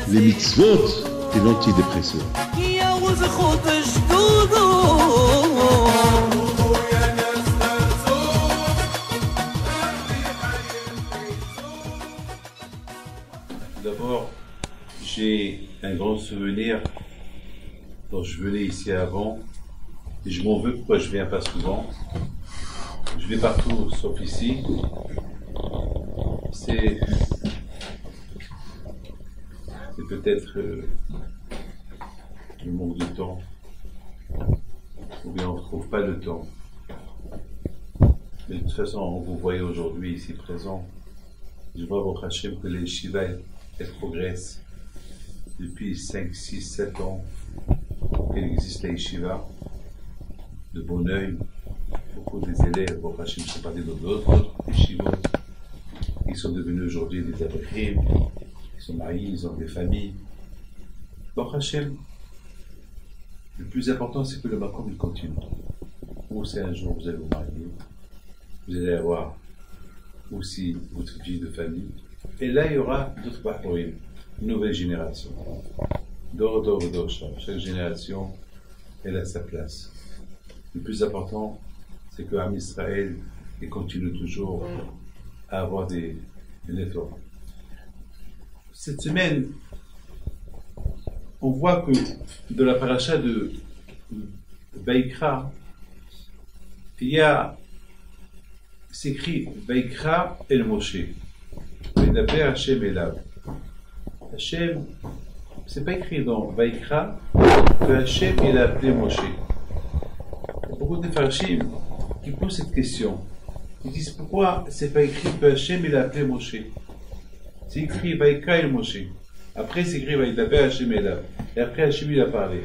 Les mitzvot et l'antidépresseur. D'abord, j'ai un grand souvenir quand je venais ici avant, et je m'en veux pourquoi je viens pas souvent. Je vais partout sauf ici. C'est peut-être le manque de temps, ou bien on ne trouve pas le temps. Mais de toute façon, vous voyez aujourd'hui ici présent, je vois votre Hachem que les Shiva elles progressent depuis 5, 6, 7 ans qu'elle existe la Yeshiva, de bon oeil. Beaucoup des élèves, votre Hachem, sont partis dans d'autres Yeshivot. Ils sont devenus aujourd'hui des abrichim, ils sont mariés, ils ont des familles. Baruch Hashem, le plus important c'est que le makom il continue. Ou c'est un jour vous allez vous marier, vous allez avoir aussi votre vie de famille, et là il y aura d'autres bahurim, une nouvelle génération. Dor, chaque génération elle a sa place. Le plus important c'est que Am Israël il continue toujours à avoir des efforts. Cette semaine, on voit que dans la paracha de Vaïkra, c'est écrit Vaïkra el Moshe. Vedaber Hashem elav. Hashem, c'est pas écrit dans Vaïkra que Hashem il a appelé Moshe. Il y a beaucoup de farshim qui posent cette question. Ils disent pourquoi c'est pas écrit que Hashem il a appelé Moshe. C'est écrit Vaïkra el Moshe. Après c'est écrit Vaïdaber Hashem elav. Et après Hashem il a parlé.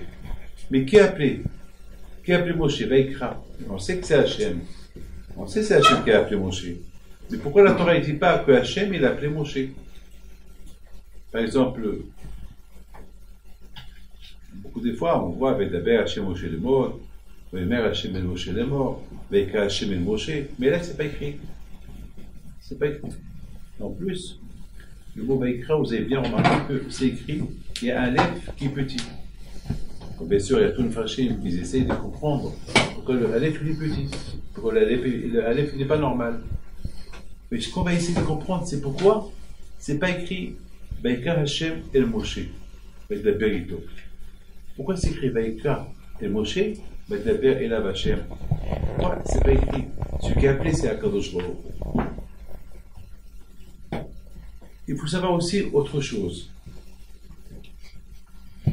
Mais qui a appelé? Qui a appelé Moshe? Vaïkra. On sait que c'est Hashem. On sait que c'est Hashem qui a appelé Moshe. Mais pourquoi la Torah ne dit pas que Hashem il a appelé Moshe? Par exemple, beaucoup de fois on voit Vaïdaber Hashem Moshe le mort, Vaïmer Hashem el Moshe le mort, Vaïkra Hashem el Moshe. Mais là c'est pas écrit. C'est pas écrit. En plus, le mot Vaïkra, vous avez bien remarqué que c'est écrit, il y a un Aleph qui est petit. Donc, bien sûr, il y a tout le fachim qui essayent de comprendre pourquoi le Aleph il est petit, pourquoi le Aleph il n'est pas normal. Mais ce qu'on va essayer de comprendre, c'est pourquoi c'est pas écrit Vaïkra Hashem el Moshe, Vaïdaber Ito. Pourquoi c'est écrit Vaïkra el Moshe, Vaïdaber elav Hashem? Pourquoi c'est pas écrit? Ce qui est appelé, c'est Akadosh Baruch Hu. Il faut savoir aussi autre chose.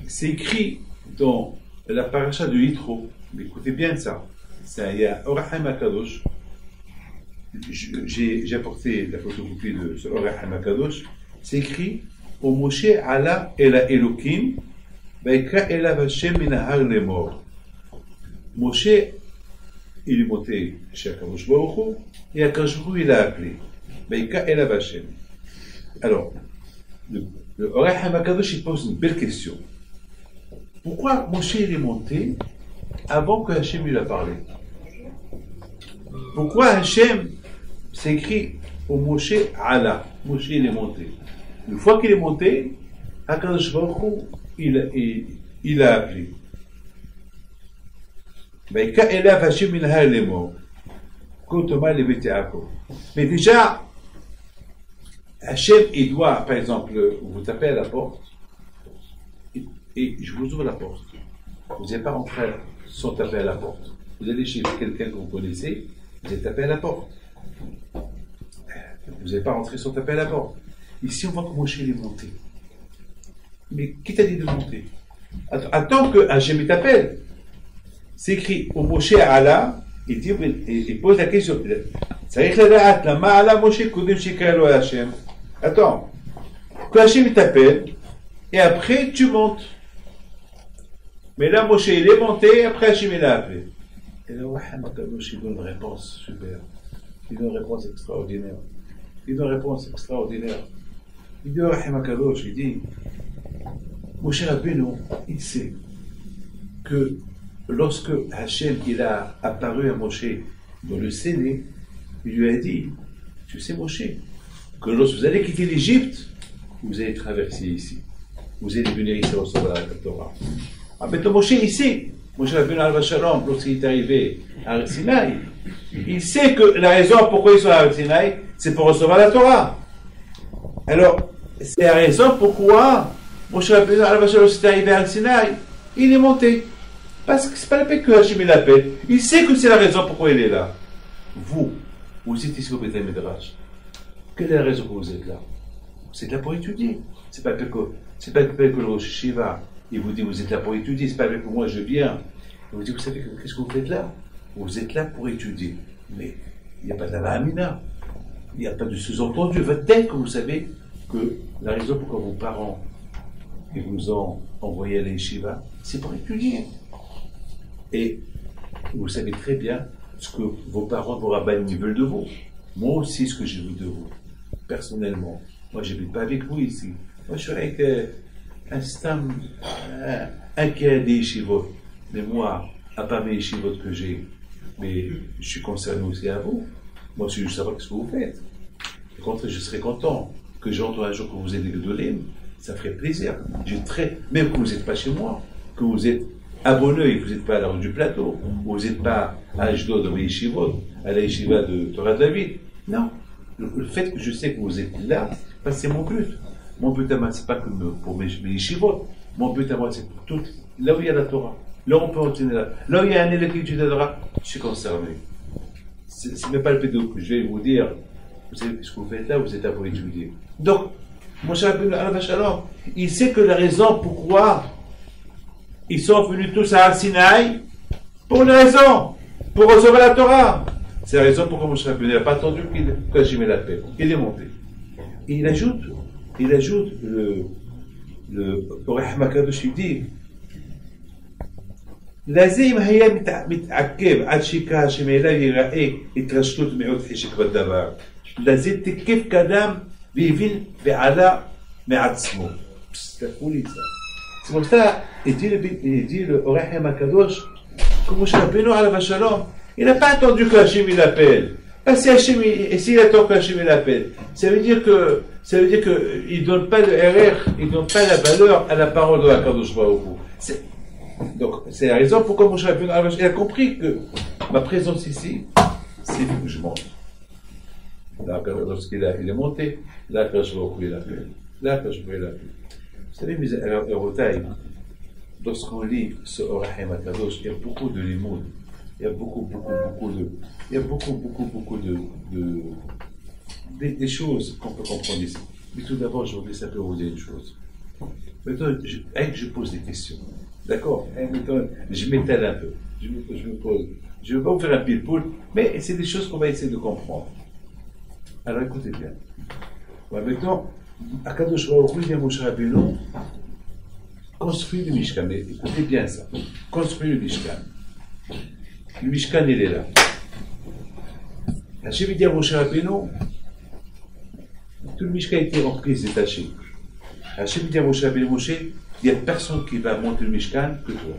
C'est écrit dans la paracha de Yitro, mais écoutez bien ça. Il y a Orachem Akadosh. J'ai apporté la photocopie de ce Orachem Akadosh. C'est écrit au Moshe ala ela Elokim, Vaïkra elav Hashem min ha'ar lemor. Moshe, il est monté chez Akadosh Baruch Hu, et Akadosh Baruch Hu il a appelé Vaïkra elav Hashem. Alors, le Orachem Akadosh il pose une belle question. Pourquoi Moshe il est monté avant que Hachem lui a parlé? Pourquoi Hachem c'est écrit au Moshe Allah? Moshe il est monté. Une fois qu'il est monté, Akadosh Baruch Hu il a appelé. Mais déjà, Hachem il doit, par exemple, vous tapez à la porte. Et je vous ouvre la porte. Vous n'allez pas rentrer sans taper à la porte. Vous allez chez quelqu'un que vous connaissez, vous allez taper à la porte. Vous n'allez pas rentrer sans taper à la porte. Ici, on voit que Moshe est monté. Mais qui t'a dit de monter? Attends que Hachem t'appelle. C'est écrit au Moshe Allah, il pose la question. Attends. Que Hachem t'appelle, et après tu montes. Mais là, Moshe, il est monté, après Hachem, il a appelé. Et là, Moshe, il donne une réponse super. Il donne une réponse extraordinaire. Il dit, Rahim Akadosh, il dit, Moshe Rabbeinu, il sait que lorsque Hachem, il a apparu à Moshe dans le Séné, il lui a dit, tu sais Moshe, que lorsque vous allez quitter l'Égypte, vous allez traverser ici. Vous allez venir ici recevoir la Torah. Ah, mais Moshe, ici, Moshe Rabbeinu Alav Shalom, lorsqu'il est arrivé à Sinaï, il sait que la raison pourquoi ils sont à Sinaï, c'est pour recevoir la Torah. Alors, c'est la raison pourquoi Moshe Rabbeinu Alav Shalom est arrivé à Sinaï. Il est monté. Parce que c'est pas la peine que Hachem l'appelle. Il sait que c'est la raison pourquoi il est là. Vous êtes ici au Beth Midrash. Quelle est la raison pour vous êtes là? Vous êtes là pour étudier. C'est pas la peine que le Rosh Shiva, il vous dit vous êtes là pour étudier. C'est pas la peine que moi je viens. Il vous dit, vous savez, qu'est-ce que vous faites là? Vous êtes là pour étudier. Mais il n'y a pas de la Amina. Il n'y a pas de sous-entendu. Tel que vous savez que la raison pourquoi vos parents ils vous ont envoyé à l'Yeshiva, c'est pour étudier. Et vous savez très bien ce que vos parents, vos rabbins, ils veulent de vous. Moi aussi, ce que je veux de vous, personnellement. Moi, je n'habite pas avec vous ici. Moi, je suis avec un stam, un qui a des yeshivot. Mais moi, à part mes yeshivot que j'ai, mais je suis concerné aussi à vous. Moi, je veux savoir ce que vous faites. Au contraire, je serais content que j'entende un jour que vous êtes des Gedolim. Ça ferait plaisir. Même que vous n'êtes pas chez moi, que vous êtes à Bonneuil, vous n'êtes pas à la rue du Plateau, vous n'êtes pas à Ashdod, dans les yeshivot, à la yeshiva de Torah David. Non. Le fait que je sais que vous êtes là, c'est mon but. Mon but à moi, c'est pas que pour mes yeshivot. Mon but à moi, c'est pour tout. Là où il y a la Torah, là où on peut enseigner là où il y a un élève qui étudie la Torah, je suis concerné. C'est même pas le pédo que je vais vous dire. Vous savez ce que vous faites là, vous êtes là pour étudier. Donc, Moshe Rabbeinu Alav Shalom, il sait que la raison pourquoi ils sont venus tous à Sinaï, pour une raison, pour recevoir la Torah. C'est la raison pourquoi Moshe Rabbeinu n'a pas attendu qu'Hachem l'appelle. Il est monté. Et il ajoute le Orech Makadosh, il dit לזה אם היה מתעכב עד שיקרא השם אליו יראה התרשלות מיעוט חשק בדבר. לזה תקף קדם והבין ועלה מעצמו. C'est pour ça, il dit le Orech Makadosh, que Moshe Rabbeinu Alav Shalom, il n'a pas attendu que Hachem l'appelle. Parce que s'il attend que Hachem l'appelle, ça veut dire que il donne pas le RR, il donne pas la valeur à la parole de la Kadosh Baruch Hu. Donc, c'est la raison pourquoi Moshe Rabbeinu Alav Shalom, il a compris que ma présence ici, c'est que je monte. Là, lorsqu'il est monté, là, Kadosh Baruch Hu l'appelle. Là, Kadosh Baruch Hu l'appelle. Vous savez, mes Erotaï, lorsqu'on lit ce Orech Makadosh, il y a beaucoup de limoud. Il y a beaucoup des choses qu'on peut comprendre ici. Mais tout d'abord, je voudrais simplement vous dire une chose. Maintenant, je pose des questions. D'accord? Maintenant, je m'étale un peu. Je me pose. Je ne veux pas vous faire un pile-poule, mais c'est des choses qu'on va essayer de comprendre. Alors écoutez bien. Ouais, maintenant, Akadosh Baruch Hu dit à Moshe Rabbeinu, construis le Mishkan. Mais écoutez bien ça. Construis le Mishkan. Le Mishkan, il est là. Hachem dit à Moshe Rabbeinu, tout le Mishkan a été rempli, c'est détaché. Hachem dit à Moshe Rabbeinu, Moshe, il n'y a personne qui va monter le Mishkan que toi.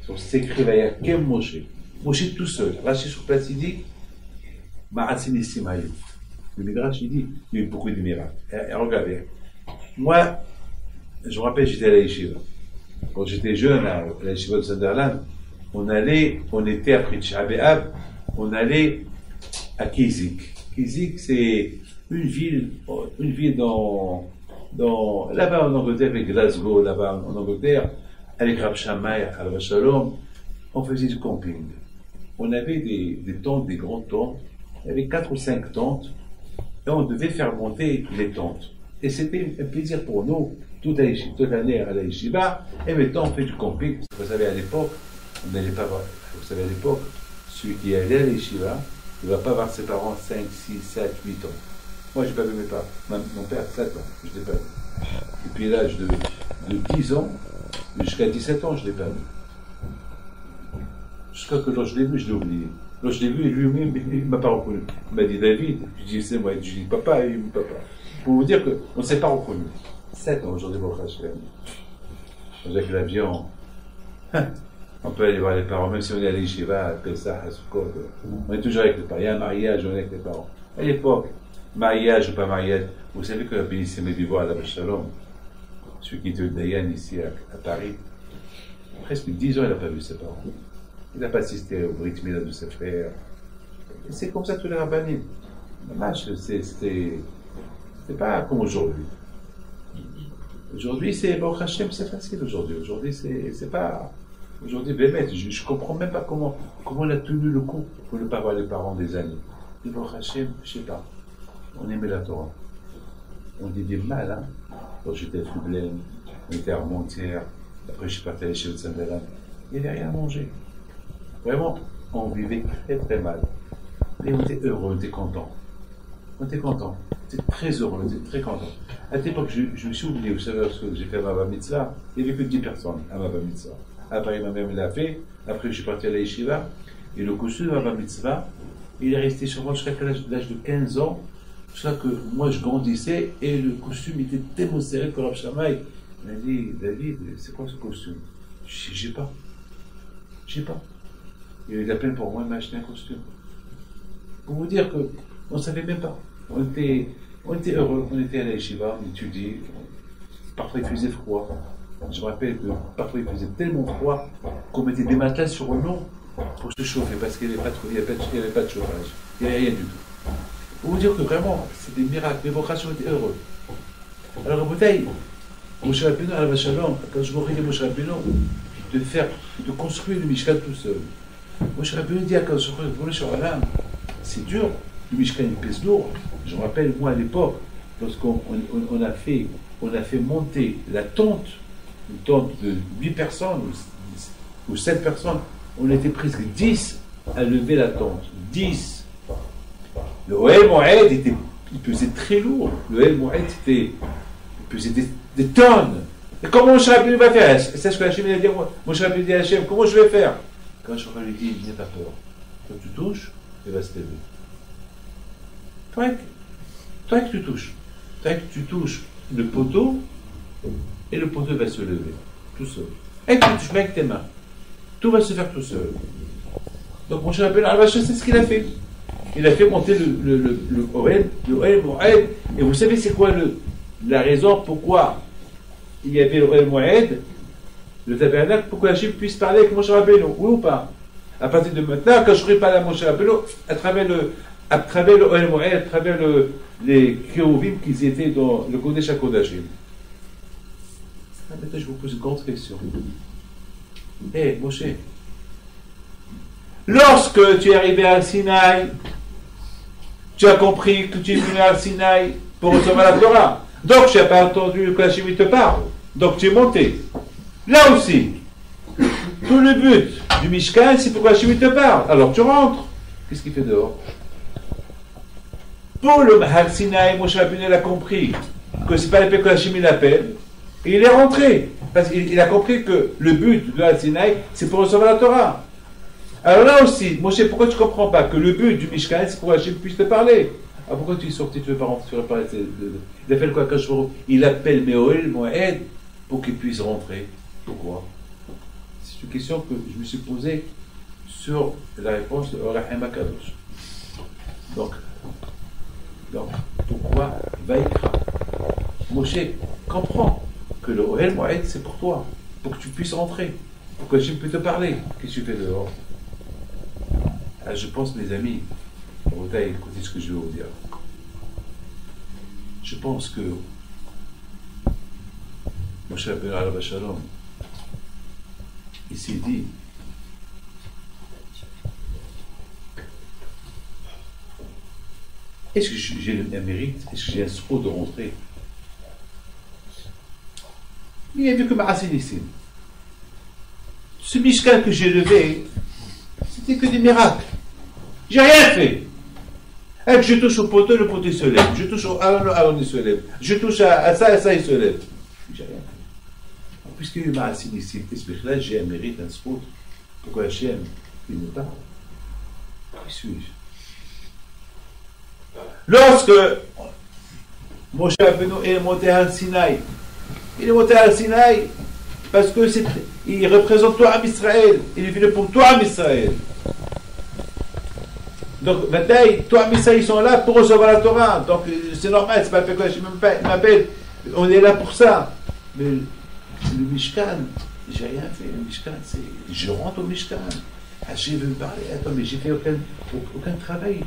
Donc c'est écrit, il y a qu'un Moshe. Moshe tout seul. Rashi sur place, il dit, Ma'atzin Nissim Hayu. Le Midrash, il dit, il y a eu beaucoup de miracles. Et regardez, moi, je me rappelle, j'étais à la Yeshiva. Quand j'étais jeune, à la Yeshiva de Sunderland, on était après Tisha B'Av, on allait à Kizik. Kizik, c'est une ville là-bas en Angleterre, avec Glasgow, là-bas en Angleterre, avec Rab Shammai, Alav Shalom, on faisait du camping. On avait des tentes, des grandes tentes, il y avait 4 ou 5 tentes, et on devait faire monter les tentes. Et c'était un plaisir pour nous, toute l'année à la Yeshiva, et maintenant on fait du camping. Vous savez, à l'époque, on n'allait pas voir, vous savez, à l'époque, celui qui allait à la Yeshiva, il ne va pas voir ses parents 5, 6, 7, 8 ans. Moi, je n'ai pas vu mes parents. Mon père, 7 ans, je ne l'ai pas vu. Depuis l'âge de 10 ans, jusqu'à 17 ans, je ne l'ai pas vu. Jusqu'à que lorsque je l'ai vu, je l'ai oublié. Lorsque je l'ai vu, lui-même, il ne m'a pas reconnu. Il m'a dit David, je dis c'est moi, je dis papa, il me dit papa. Pour vous dire qu'on ne s'est pas reconnu. 7 ans aujourd'hui, mon frère, avec l'avion. On peut aller voir les parents, même si on est allé chez Yeshiva, à Pessah, à Sukkot. On est toujours avec les parents. Il y a un mariage, on est avec les parents. À l'époque, mariage ou pas mariage. Vous savez que la bénédiction médiévale à la Shalom, celui qui était le Dayan ici à Paris, presque 10 ans, il n'a pas vu ses parents. Il n'a pas assisté au Brit Mila de ses frères. Et c'est comme ça tous les rabbinim. C'est pas comme aujourd'hui. Aujourd'hui, c'est Baruch Hashem, c'est facile aujourd'hui. Aujourd'hui, c'est pas. Aujourd'hui, Bémet, je comprends même pas comment on a tenu le coup pour ne pas voir les parents des années. Et Baruch Hashem, je sais pas. On aimait la Torah. On dit mal, hein. Quand j'étais à Fublen, on était à Armentières, après je suis parti à l'échelle de Saint-Delan. Il n'y avait rien à manger. Vraiment, on vivait très très mal. Et on était heureux, on était content. On était content. On était très heureux, on était très content. À cette époque, je me suis oublié, vous savez, parce que j'ai fait ma bar mitzvah, il n'y avait que 10 personnes à ma bar mitzvah. Après, ma mère me l'a fait. Après, je suis parti à la yeshiva. Et le costume de ma bar mitzvah, il est resté sur moi jusqu'à l'âge de 15 ans. C'est ça que moi, je grandissais et le costume était tellement serré que Rav Shammai m'a dit, David, c'est quoi ce costume? J'ai pas. Il a eu de la peine pour moi de m'acheter un costume. Pour vous dire qu'on ne savait même pas. On était heureux, on était à la yeshiva, on étudiait. Parfois il faisait froid. Je me rappelle que parfois il faisait tellement froid qu'on mettait des matelas sur le long pour se chauffer parce qu'il n'y avait pas de chauffage. Il n'y avait rien du tout. Pour vous dire que vraiment, c'est des miracles. Mais vos rations étaient heureux. Alors la bouteille, Moshe Rabbeinu, à la Shalom, quand je m'aurais dit Moshe Rabbeinu, de construire le Mishkan tout seul. Moshe Rabbeinu dit à quand je voulais sur la lame, c'est dur, le Mishkan il pèse lourd. Je me rappelle, moi à l'époque, lorsqu'on a fait monter la tente, une tente de 8 personnes ou 7 personnes, on était presque 10 à lever la tente. 10. Le Ohel Moed, il pesait très lourd. Le Ohel Moed, il pesait des tonnes. Et comment Moshe Rabbeinu va faire? C'est ce que Hachem a dit. Moshe Rabbeinu dit à Hachem, comment je vais faire? Quand je lui dit, n'aie pas peur. Quand tu touches, il va se lever. Toi que tu touches. Toi que tu touches le poteau, et le poteau va se lever, tout seul. Et tu touches avec tes mains. Tout va se faire tout seul. Donc Moshe Rabbeinu, c'est ce qu'il a fait. Il a fait monter le Ohel Moed. Et vous savez c'est quoi la raison pourquoi il y avait le Ohel Moed, le tabernacle, pour que Hachem puisse parler avec Moshe Rabbeinu, oui ou pas? À partir de maintenant, quand je ferai parler à Moshe Rabbeinu, à travers le Ohel Moed, à travers les kérovim qui étaient dans le Kodesh HaKodashim. Maintenant, je vous pose une grande question. Moshe, lorsque tu es arrivé à Sinaï, tu as compris que tu es venu à Sinaï pour recevoir la Torah. Donc, tu n'as pas entendu que Hachem te parle. Donc, tu es monté. Là aussi, tout le but du Mishkan, c'est pour que Hachem te parle. Alors, tu rentres. Qu'est-ce qu'il fait dehors? Pour le Har Sinaï, Moshe Rabbeinu a compris que ce n'est pas la paix que Hachem l'appelle. Et il est rentré. Parce qu'il a compris que le but de Har Sinaï, c'est pour recevoir la Torah. Alors là aussi, Moshe, pourquoi tu ne comprends pas que le but du Mishkan, c'est pour que Hachem puisse te parler? Ah, pourquoi tu es sorti, tu ne veux pas rentrer, tu veux pas rester, il appelle quoi, il appelle Ohel Moed pour qu'il puisse rentrer. Pourquoi? C'est une question que je me suis posée sur la réponse de Rahim Akadosh. Donc, pourquoi Vaïkra? Moshe, comprends que le Ohel Moed, c'est pour toi, pour que tu puisses rentrer, pour que Hachem puisse te parler. Qu'est-ce que tu fais dehors? Ah, je pense, mes amis, écoutez ce que je vais vous dire. Je pense que Moshe Rabbeinu alav shalom, il s'est dit, est-ce que j'ai le mérite? Est-ce que j'ai un sceau de rentrer? Il n'y a vu que Ma'asin Nissim. Ce Mishkan que j'ai levé, c'était que des miracles. J'ai rien fait. Et je touche au poteau, le poteau se lève. Je touche au Aaron, il se lève. Je touche à ça, il se lève. J'ai rien fait. Puisqu'il y a eu Ma'asin Nissim, là, j'ai un mérite, un spot. Pourquoi Hachem, il me parle? Qui suis-je? Lorsque Moshe Rabbeinu est monté à Sinaï, il est monté à Sinaï parce que il représente toi à Israël. Il est venu pour toi à Israël. Donc, maintenant, toi, mais ça, ils sont là pour recevoir la Torah. Donc, c'est normal, c'est pas fait quoi, je m'appelle. On est là pour ça. Mais le Mishkan, j'ai rien fait. Le Mishkan, c'est. Je rentre au Mishkan. Hachem veut me parler. Attends, mais j'ai fait aucun travail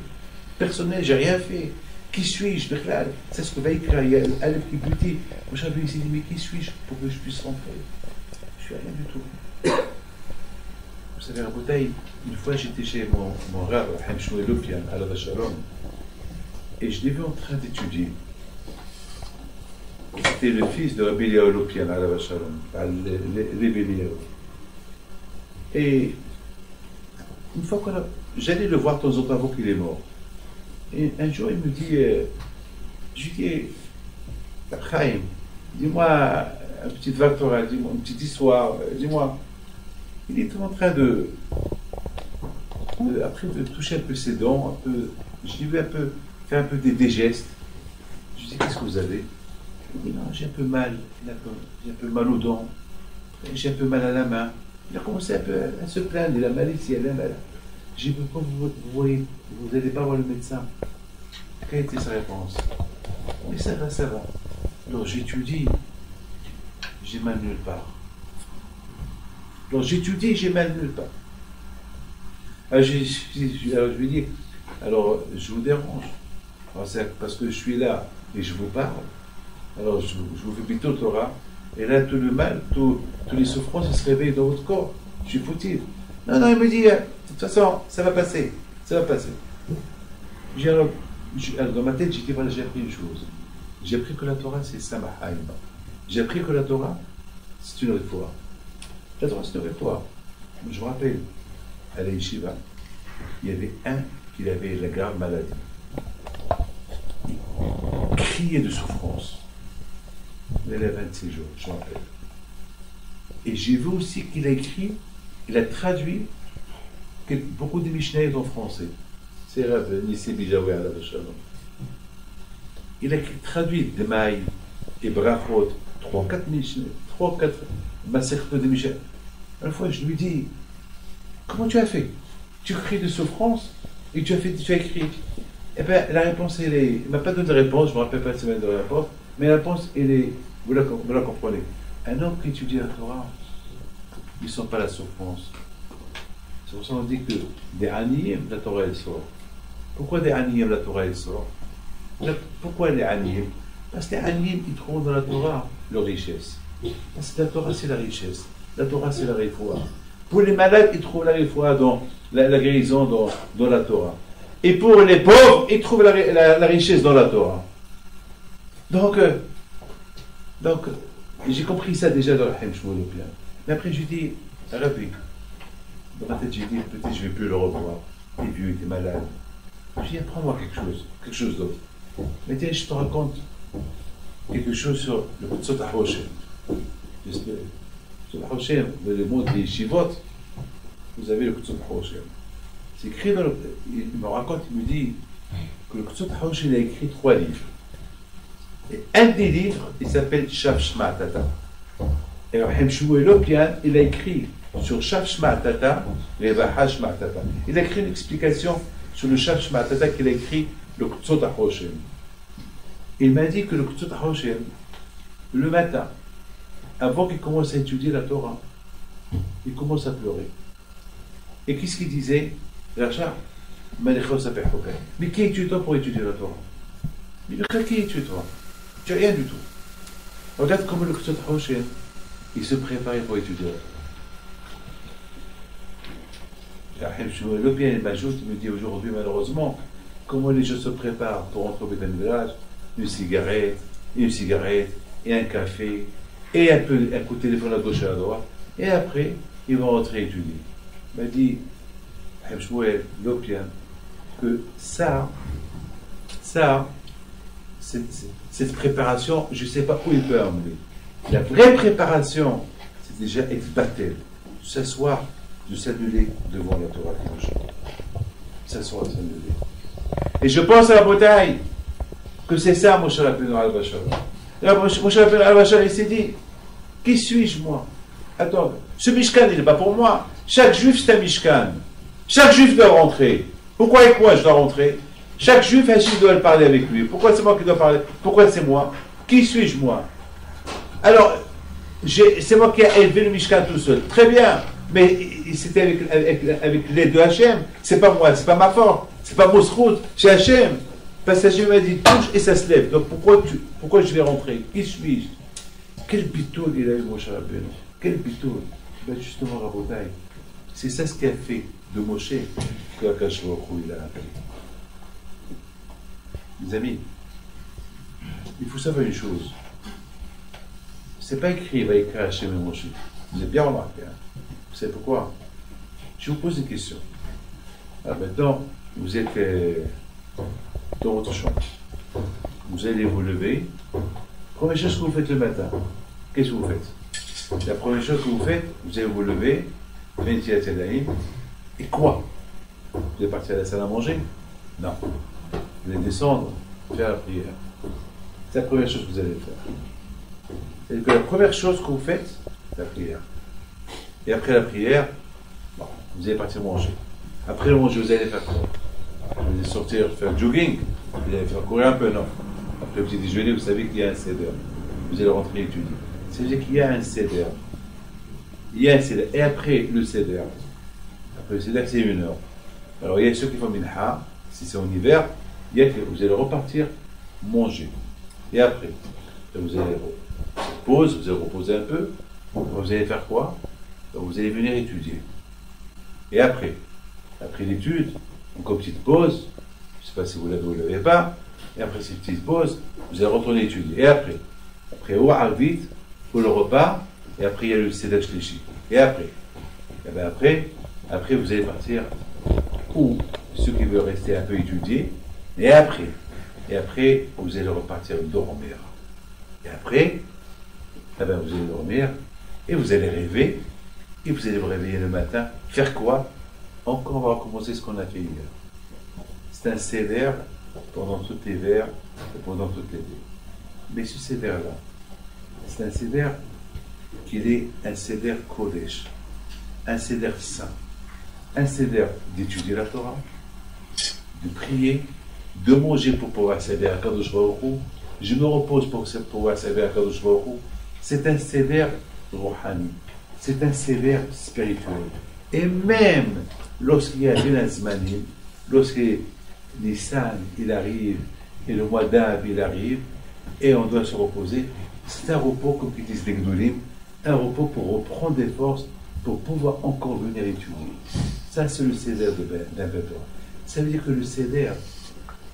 personnel, j'ai rien fait. Qui suis-je, Bechlal? C'est ce que va écrire. Il y a Aleph qui dit. Moi, j'avais dit, mais qui suis-je pour que je puisse rentrer? Je suis rien du tout. Vous savez, à Rabotai, une fois j'étais chez mon rave, Haim Shmuel Lopian, à la Shalom, et je l'ai vu en train d'étudier. C'était le fils de Rabbi Eliyahu Lopian, à la Shalom, à l'Ebeliyahu. Et une fois j'allais le voir de temps en temps avant qu'il est mort. Et un jour, il me dit, je lui dis, Chaim, dis-moi une petite Vaktora, dis-moi une petite histoire, dis-moi. Il était en train après de toucher un peu ses dents, un peu, je l'ai vu faire un peu des gestes. Je lui dis, qu'est-ce que vous avez? Il dit, non, j'ai un peu mal, j'ai un peu mal aux dents, j'ai un peu mal à la main. Il a commencé un peu à se plaindre, il a mal ici, il a mal. J'ai dit, pourquoi vous n'allez pas voir le médecin? Quelle était sa réponse? Mais ça va, ça va. Alors j'étudie, j'ai mal nulle part. Alors j'étudie, j'ai mal nulle part. Alors je lui dis, alors je vous dérange. Alors, parce que je suis là et je vous parle. Alors je vous fais plutôt Torah. Et là, tout le mal, toutes les souffrances, elles se réveillent dans votre corps. Je suis foutu. Non, non, il me dit, de toute façon, ça va passer. Ça va passer. Alors, dans ma tête, j'ai dit, voilà, j'ai appris une chose. J'ai appris que la Torah, c'est Samahaim. J'ai appris que la Torah, c'est une réforme. La Torah, c'est une réforme. Je me rappelle, à la Yeshiva, il y avait un qui avait la grave maladie. Il criait de souffrance. Il avait 26 jours, je me rappelle. Et j'ai vu aussi qu'il a écrit, il a traduit beaucoup de Mishnayot en français. C'est Rav Nissi Bijawi à la Shalom. Il a traduit des mailles et brachot, 3-4 Mishnayot, 3-4 Masertot de Mishnayot. Une fois, je lui dis, comment tu as fait? Tu cries de souffrance et tu as écrit. Eh bien, la réponse, elle est. Il ne m'a pas donné de réponse, je ne me rappelle pas de semaine de la réponse, mais la réponse, elle est. Vous la comprenez. Un homme qui étudie la Torah, ils ne sont pas la souffrance. C'est pour ça qu'on dit que des Aniyim, la Torah, elle sort. Pourquoi des Aniyim, la Torah, elle sort? Pourquoi les Aniyim? Parce que les Aniyim, ils trouvent dans la Torah leur richesse. Parce que la Torah, c'est la richesse. La Torah, c'est la réfoua. Pour les malades, ils trouvent la réfoua dans la guérison dans la Torah. Et pour les pauvres, ils trouvent la richesse dans la Torah. Donc j'ai compris ça déjà dans le Haim Shmuel Lopian. Mais après, je dis, Rabbi, dans ma tête, j'ai dit, peut-être je ne vais plus le revoir. Il est vieux, il est malade. Je dis, apprends-moi quelque chose d'autre. Mais tiens, je te raconte quelque chose sur le Kutzot HaHoshem. Kutzot HaHoshem, dans le monde des Shivot, vous avez le Kutzot HaHoshem. C'est écrit dans il me raconte, il me dit que le Kutzot HaHoshem a écrit 3 livres. Et un des livres, il s'appelle Shav Shema Tata. Et Haim Shmuel Lopian, il a écrit sur Shav Shema Tata, Revaha Shema Tata. Il a écrit une explication sur le Shav Shema Tata qu'il a écrit le Kutzot HaHoshem. Il m'a dit que le Kutzot HaHoshem, le matin, avant qu'il commence à étudier la Torah, il commence à pleurer. Et qu'est-ce qu'il disait? Racha, mais qui es-tu toi pour étudier la Torah? Mais qui es-tu toi? Tu n'as rien du tout. Regarde comment le Kutzot HaHoshem, il se préparait pour étudier la Torah. Le bien, il m'ajoute, il me dit aujourd'hui, malheureusement, comment les gens se préparent pour rentrer au Beth Midrash, une cigarette, et un café, et un coup de téléphone à gauche et à droite, et après, ils vont rentrer étudier. Il m'a dit, Haim Shmuel Lopian, que ça, cette préparation, je ne sais pas où il peut emmener. La vraie préparation, c'est déjà être battel, de s'asseoir, de s'annuler devant la Torah dimanche. S'asseoir, s'annuler. Et je pense à la bataille que c'est ça, Moshe Rabbeinu al-Bashar. Moshe Rabbeinu al-Bashar, il s'est dit, qui suis-je moi? Attends, ce Mishkan, il n'est pas pour moi. Chaque juif, c'est un Mishkan. Chaque juif doit rentrer. Pourquoi avec moi je dois rentrer? Chaque juif, Hachim doit parler avec lui. Pourquoi c'est moi qui dois parler? Pourquoi c'est moi? Qui suis-je moi? Alors, c'est moi qui ai élevé le Mishkan tout seul. Très bien, mais c'était avec l'aide de Hachem. C'est pas moi, c'est pas ma force, c'est pas Mosrout, c'est Hachem. Parce que Hachem m'a dit touche et ça se lève. Donc pourquoi je vais rentrer? Qui suis-je? Quel bitoul il a eu, Moshe Rabbeinu? Quel bitoul? Ben justement, Rabotai, c'est ça ce qui a fait de Moshe que Akash Baruch Hu il a appelé. Les amis, il faut savoir une chose. C'est pas écrit va écrire Hachem et Moshe. Vous avez bien remarqué. Hein? Vous savez pourquoi? Je vous pose une question. Alors maintenant, vous êtes dans votre chambre. Vous allez vous lever. Première chose que vous faites le matin, qu'est-ce que vous faites? La première chose que vous faites, vous allez vous lever, et quoi? Vous allez partir à la salle à manger? Non. Vous allez descendre, faire la prière. C'est la première chose que vous allez faire. C'est-à-dire que la première chose que vous faites, c'est la prière. Et après la prière, bon, vous allez partir manger. Après le manger, vous allez faire quoi? Vous allez sortir faire jogging, vous allez faire courir un peu, non? Après le petit déjeuner, vous savez qu'il y a un seder. Vous allez rentrer étudier. C'est-à-dire qu'il y a un seder. Il y a un seder. Et après le seder, c'est 1 heure. Alors il y a ceux qui font minha, si c'est en hiver, il y a que vous allez repartir manger. Et après, vous allez pause, vous allez reposer un peu. Vous allez faire quoi? Vous allez venir étudier. Et après l'étude, encore petite pause, je ne sais pas si vous l'avez ou vous ne l'avez pas, et après cette petite pause, vous allez retourner étudier. Et après au Arvit, pour le repas, et après il y a le Seder Shlishi. Et après, vous allez partir, ou ceux qui veulent rester un peu étudier, et après, vous allez repartir dormir. Et après, vous allez dormir, et vous allez rêver, et vous allez vous réveiller le matin. Faire quoi? Encore, on va recommencer ce qu'on a fait hier. C'est un seder pendant tout l'hiver et pendant toute l'été. Mais ce seder-là, c'est un seder qu'il est un seder kodesh, un seder saint, un seder d'étudier la Torah, de prier, de manger pour pouvoir servir à Kadosh Baruch Hu. Je me repose pour pouvoir servir à Kadosh Baruch Hu. C'est un seder rouhani, c'est un seder spirituel. Et même lorsqu'il y a Rin Zmanim, lorsque Nissan il arrive et le mois d'Av il arrive et on doit se reposer, c'est un repos comme ils disent les Gdolim, un repos pour reprendre des forces pour pouvoir encore venir étudier. Ça c'est le seder d'un peuple. Ça veut dire que le seder,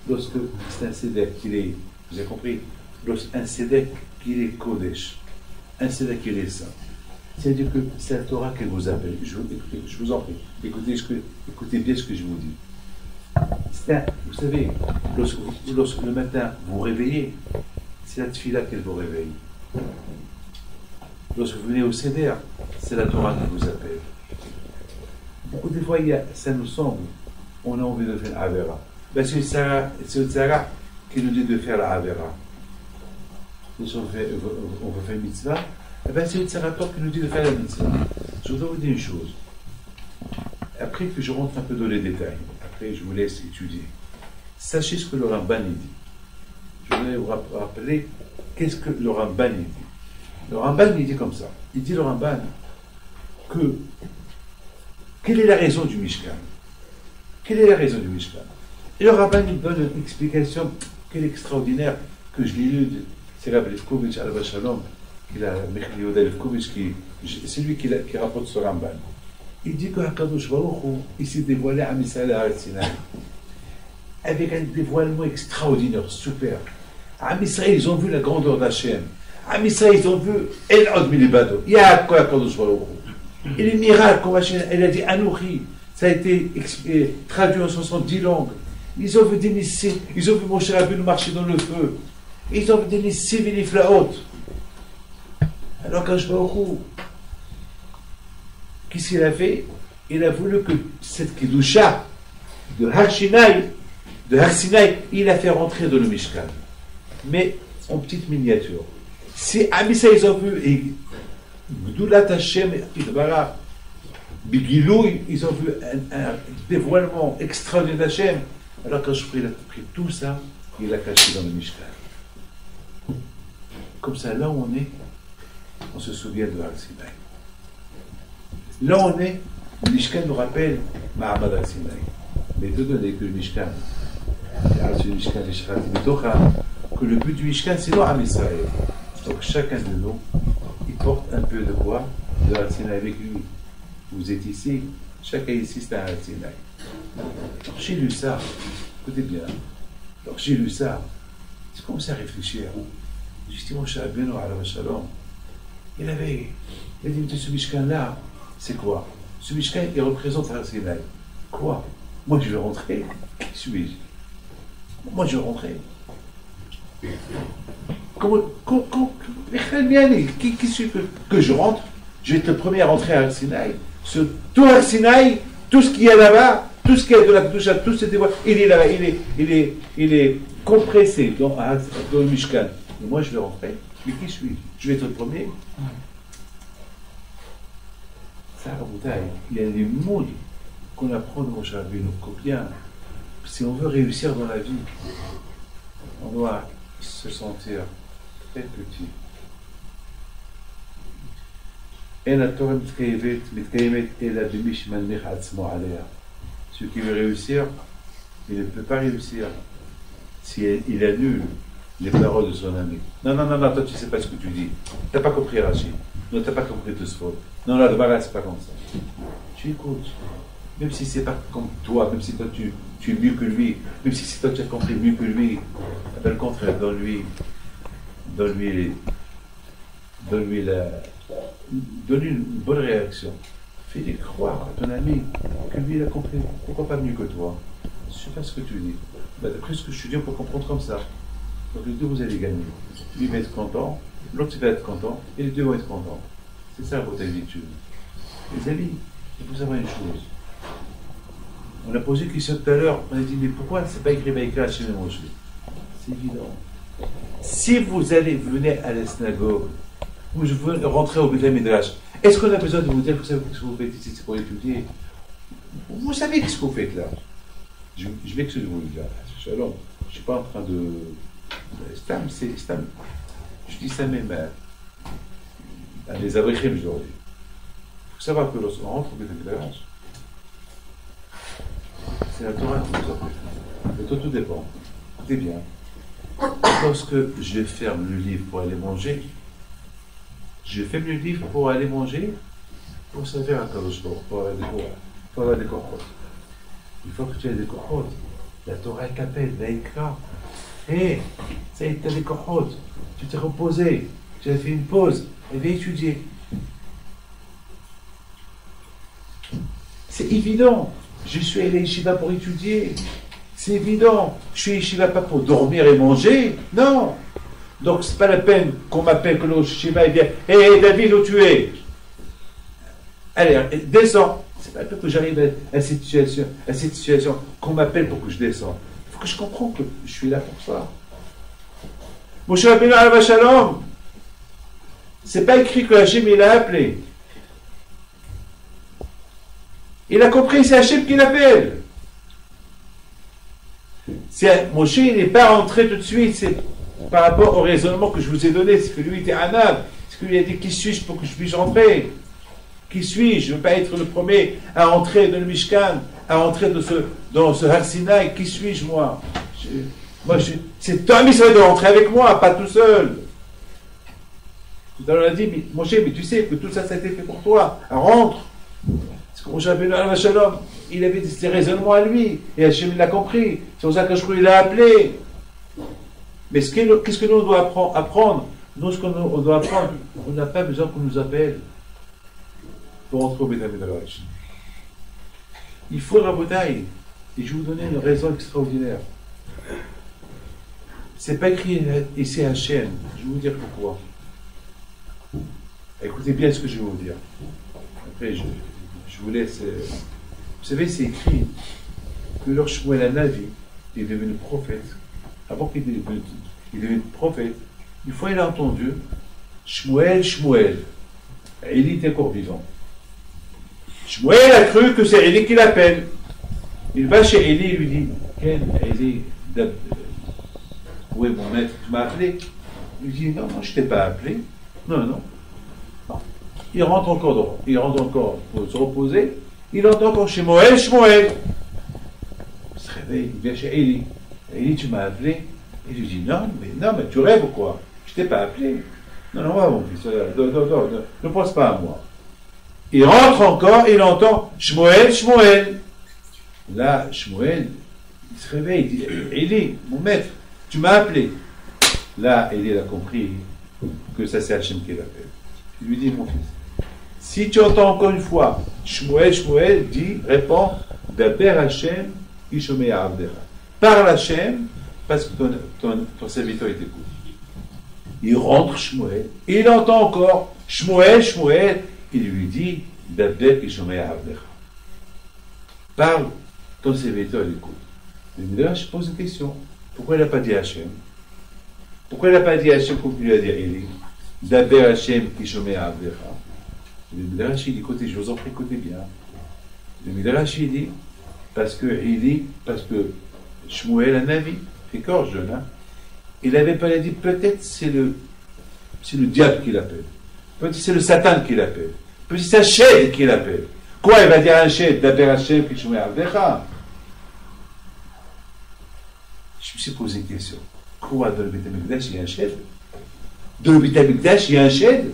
lorsque c'est un seder qu'il est, vous avez compris, un seder qu'il est Kodesh, un seder qu'il est saint. C'est-à-dire que c'est la Torah qu'elle vous appelle. Je vous en prie, écoutez bien ce que je vous dis. Vous savez, lorsque le matin vous vous réveillez, c'est la tefila qu'elle vous réveille. Lorsque vous venez au seder, c'est la Torah qui vous appelle. Beaucoup de fois, ça nous semble, on a envie de faire l'Avera. Ben, c'est le Tzara qui nous dit de faire l'Avera. Si on veut faire une mitzvah, eh ben, c'est le Tzarator qui nous dit de faire la mitzvah. Je voudrais vous dire une chose. Après que je rentre un peu dans les détails, après je vous laisse étudier. Sachez ce que le Ramban dit. Je voudrais vous rappeler qu'est-ce que le Ramban dit. Le Ramban il dit comme ça. Il dit le Ramban que quelle est la raison du Mishkan? Quelle est la raison du Mishkan? Et le Ramban il donne une explication quelle extraordinaire que je l'ai lu. C'est Rabbi Lefkovitch Alava Shalom, Michel Yehuda Lefkovitch, c'est lui qui rapporte ce Ramban. Il dit que Hakadosh Baruch Hu, il s'est dévoilé à Misraël à Sinai avec un dévoilement extraordinaire, super. À Misraël, ils ont vu la grandeur d'Hachem. À Misraël, ils ont vu El Od Milibado. Il y a quoi Hakadosh Baruch Hu? Et les miracles, comme Hachem, elle a dit Anouchi, ça a été traduit en 70 langues. Ils ont vu des Nissim, ils ont vu Moshe Rabbeinu marcher dans le feu. Ils ont vu des Nissim et des Flaot. Alors Hakadosh Baruch Hu, qu'est-ce qu'il a fait? Il a voulu que cette Kedusha de Har Sinai, il a fait rentrer dans le Mishkan. Mais en petite miniature. Si Amissa ils ont vu, et Gdulat Hashem, Bigilou, ils ont vu un dévoilement extraordinaire d'Hachem. Alors quand je prie, il a pris tout ça, il l'a caché dans le Mishkan. Comme ça, là où on est, on se souvient de Har Sinaï. Là où on est, le Mishkan nous rappelle Mahamad Har Sinaï. Mais de donner que le Mishkan, que le but du Mishkan, c'est non Am Israël. Donc chacun de nous, il porte un peu de quoi de Har Sinaï avec lui. Vous êtes ici, chacun ici c'est un Har Sinaï. Alors j'ai lu ça, écoutez bien. Alors j'ai lu ça, j'ai commencé à réfléchir. J'ai dit, mon cher Rabbeinu alav shalom, il a dit, ce Mishkan-là, c'est quoi? Ce Mishkan, il représente Har Sinaï. Quoi? Moi, je vais rentrer. Qui suis-je? Moi, je vais rentrer. Qui suis-je que je rentre? Je vais être le premier à rentrer à Har Sinaï. Tout Har Sinaï, tout ce qu'il y a là-bas, tout ce qu'il y a de la Kedusha, tout ce dévoilement, il est là-bas, il est compressé dans le Mishkan. Et moi, je vais rentrer. Mais qui suis-je? Je vais être le premier. Ça, il y a des mots qu'on apprend de Moshe Rabbeinu, combien, si on veut réussir dans la vie, on doit se sentir très petit. Celui qui veut réussir, il ne peut pas réussir si il annule les paroles de son ami. Non, toi tu ne sais pas ce que tu dis. Tu n'as pas compris Rachid. Non, tu n'as pas compris Tosfot. Non, là, c'est pas comme ça. Tu écoutes. Même si c'est pas comme toi, même si toi tu es mieux que lui, même si toi tu as compris mieux que lui, le contraire, donne-lui une bonne réaction. Fais-lui croire à ton ami que lui il a compris. Pourquoi pas mieux que toi? Je sais pas ce que tu dis. D'après ce que je te dis, on peut comprendre comme ça. Donc les deux, vous allez gagner. Lui va être content, l'autre va être content, et les deux vont être contents. C'est ça votre habitude. Les amis, il faut savoir une chose. On a posé une question tout à l'heure, on a dit, mais pourquoi c'est pas écrit Vaïkra Hashem et Moshe? C'est évident. Si vous venez à la synagogue, ou je veux rentrer au Beth Midrash, est-ce qu'on a besoin de vous dire, vous savez ce que vous faites ici, c'est pour étudier? Vous savez ce que vous faites là. Je vais que je vous le dire. Shalom. Je ne suis pas en train de... Stam. Je dis ça même à des abrichim aujourd'hui. Il faut savoir que lorsqu'on rentre au Beth Midrash, c'est la Torah qui nous appelle. Mais tout dépend. Écoutez bien. Lorsque je ferme le livre pour aller manger, je ferme le livre pour aller manger, pour servir à Kadosh Baruch, pour avoir des korchot. Une fois que tu as des korchot, la Torah t'appelle, Vaïkra. Hé, ça y est, tu as des korchot. Tu t'es reposé, tu as fait une pause, et viens étudier. C'est évident. Je suis allé à Yeshiva pour étudier. C'est évident. Je suis à Yeshiva pas pour dormir et manger. Non. Donc c'est pas la peine qu'on m'appelle, que le Yeshiva vient. Hé David, où tu es? Allez, descends. C'est pas la peine que j'arrive à cette situation, qu'on m'appelle pour que je descende. Il faut que je comprenne que je suis là pour ça. Moshe Rabbeinu alav shalom. C'est pas écrit que Hachem il l'a appelé. Il a compris, c'est Hachem qui l'appelle. Moshe, il n'est pas rentré tout de suite, c'est par rapport au raisonnement que je vous ai donné, c'est que lui était Anav, c'est que lui a dit, qui suis-je pour que je puisse rentrer? Qui suis-je? Je ne veux pas être le premier à rentrer dans le Mishkan, à rentrer dans ce Har Sinaï. Qui suis-je, moi? C'est toi, mais ça va de rentrer avec moi, pas tout seul. Tout à l'heure, on a dit, mais Moshe, mais tu sais que tout ça, ça a été fait pour toi. Rentre. Parce que Moshe Rabbeinu alav shalom, il avait ses raisonnements à lui, et Hachem l'a compris. C'est pour ça que il l'a appelé. Mais qu'est-ce que nous on doit apprendre? Nous, ce qu'on doit apprendre, on n'a pas besoin qu'on nous appelle pour rentrer au Beth Midrash. Il faut Rabotai, et je vais vous donner une raison extraordinaire. C'est pas écrit ici Hachem. Je vais vous dire pourquoi. Écoutez bien ce que je vais vous dire. Après, je vous laisse. Vous savez, c'est écrit que leur Shmuel Hanavi est devenu prophète. Avant qu'il devienne prophète, une fois il a entendu Shmuel. Et il était encore vivant. Shmuel a cru que c'est Élie qui l'appelle. Il va chez Élie et lui dit, Ken, Élie, où est mon maître? Tu m'as appelé? Il lui dit, non, non, je ne t'ai pas appelé. Non, non. Il rentre encore pour se reposer. Il entend encore Shmuel, Shmuel. Il se réveille, il vient chez Élie. Élie, tu m'as appelé? Il lui dit, non, mais tu rêves ou quoi? Je t'ai pas appelé. Non, non, va, mon fils, ne pense pas à moi. Il rentre encore, il entend Shmuel, Shmuel. Là, Shmuel, il se réveille, il dit, Élie, mon maître, tu m'as appelé. Là, Élie a compris que ça c'est Hachem qui l'appelle. Il lui dit, mon fils, si tu entends encore une fois Shmuel, Shmuel, réponds, Daber Hachem, Ishomei Avdecha. Parle Hachem, parce que ton serviteur est écoute. Il rentre Shmuel, et il entend encore Shmuel, Shmuel, il lui dit, Daber Ishomei Avdecha. Parle, ton serviteur écoute. Mais là, je pose une question. Pourquoi il n'a pas dit Hachem? Pourquoi il n'a pas dit Hachem comme il lui a dit Élie? Daber Hachem Ishomei Avdecha. Le Midrash, il dit, écoutez, je vous en prie, écoutez bien. Le Midrash, il dit, parce que Shmuel, un avis, c'est encore jeune, hein, il n'avait pas dit, peut-être c'est le diable qui l'appelle, peut-être c'est le Satan qui l'appelle, peut-être c'est un chef qui l'appelle. Quoi, il va dire un chef, Daber Hachem, Ishomei Avdecha? Je me suis posé une question. Quoi, dans le Beit HaMikdash, il y a un chef? Dans le Beit HaMikdash, il y a un chef?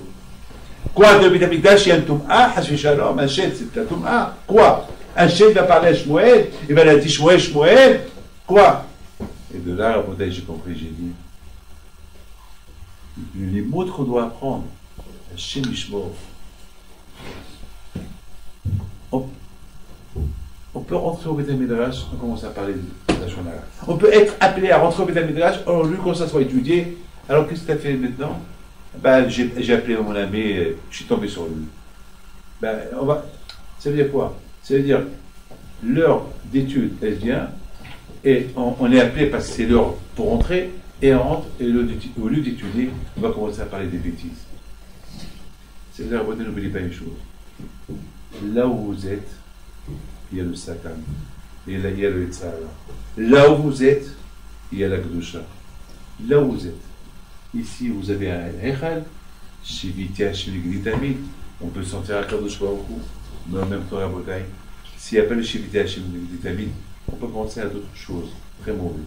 Quoi, dans le Beit HaMikdash, il y a un Tum'a, Hashem Shalom, un chef, c'est la Tum'a. Quoi? Un chef va parler à Shmuel, il va lui dire Shmuel, Shmuel. Quoi? Et de là, j'ai compris, j'ai dit, les mots qu'on doit apprendre, Hashem Yishmor. On peut rentrer au Beit HaMidrash, on commence à parler de la Shonara. On peut être appelé à rentrer au Beit HaMidrash, on lui quand ça soit étudié. Alors qu'est-ce que tu as fait maintenant? Ben, j'ai appelé mon ami, je suis tombé sur lui. Ben, ça veut dire quoi? Ça veut dire l'heure d'étude, elle vient, et on est appelé parce que c'est l'heure pour rentrer, et on rentre, et au lieu d'étudier, on va commencer à parler des bêtises. C'est là, n'oubliez pas une chose. Là où vous êtes, il y a le Satan, et là il y a le Yetzirah. Là où vous êtes, il y a la Kedusha. Là où vous êtes. Ici, vous avez un Echal, Shiviti Hachem Gditamid, on peut sentir un Kadosh Baruch Hu, mais en même temps à Botaï. S'il n'y a pas le Shiviti Hachem Gditamid, on peut penser à d'autres choses très mauvaises.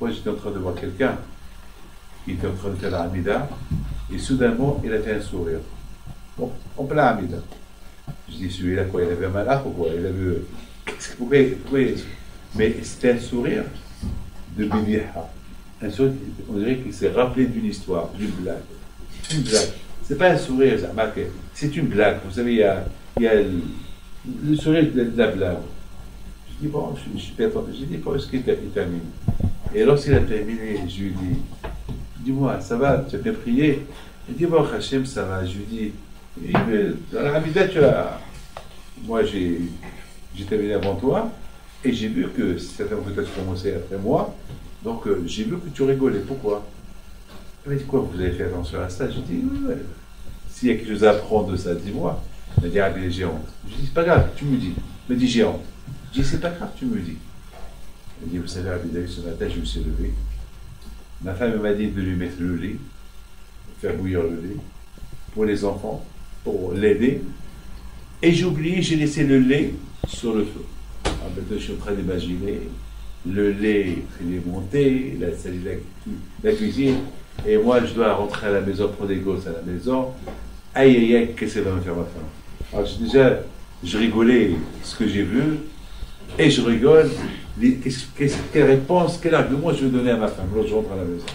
Moi, j'étais en train de voir quelqu'un, il était en train de faire la Hamida, et soudainement, il a fait un sourire. Bon, on peut la Hamida. Je dis, celui-là, quoi, il avait un malach ou quoi? Il avait. Pourquoi? Mais c'était un sourire de Bibiha. Un sourire, on dirait qu'il s'est rappelé d'une histoire, d'une blague. Une blague. C'est pas un sourire, c'est une blague. Vous savez, il y a le sourire de la blague. Je dis, bon, je suis pas attendu. J'ai dit, bon, est-ce qu'il termine? Et lorsqu'il a terminé, je lui dis, dis-moi, ça va, tu as bien prié? Il dit, bon, Hachem, ça va. Je lui dis, dans la Hamida, moi, j'ai terminé avant toi, et j'ai vu que certains peut être commencé après moi, donc j'ai vu que tu rigolais. Pourquoi? Il m'a dit, quoi, vous avez fait attention à ça? J'ai dit, oui, ouais. S'il y a quelque chose à apprendre de ça, dis-moi. Il m'a dit, ah, mais j'ai honte. Je dis, c'est pas grave, tu me dis. Il m'a dit, j'ai honte. Je dis, c'est pas grave, tu me dis. Il m'a dit, vous savez, Abidal, ce matin, je me suis levé. Ma femme m'a dit de lui mettre le lait, faire bouillir le lait, pour les enfants, pour l'aider. Et j'ai oublié, j'ai laissé le lait sur le feu. Alors maintenant, je suis en train d'imaginer, le lait, il est monté, il a sali la cuisine, et moi, je dois rentrer à la maison, prendre des gosses à la maison. Aïe, aïe, aïe, qu'est-ce qu'elle va me faire, ma femme? Alors déjà, je rigolais ce que j'ai vu, et je rigole, quelle réponse, quel argument je vais donner à ma femme lorsque je rentre à la maison?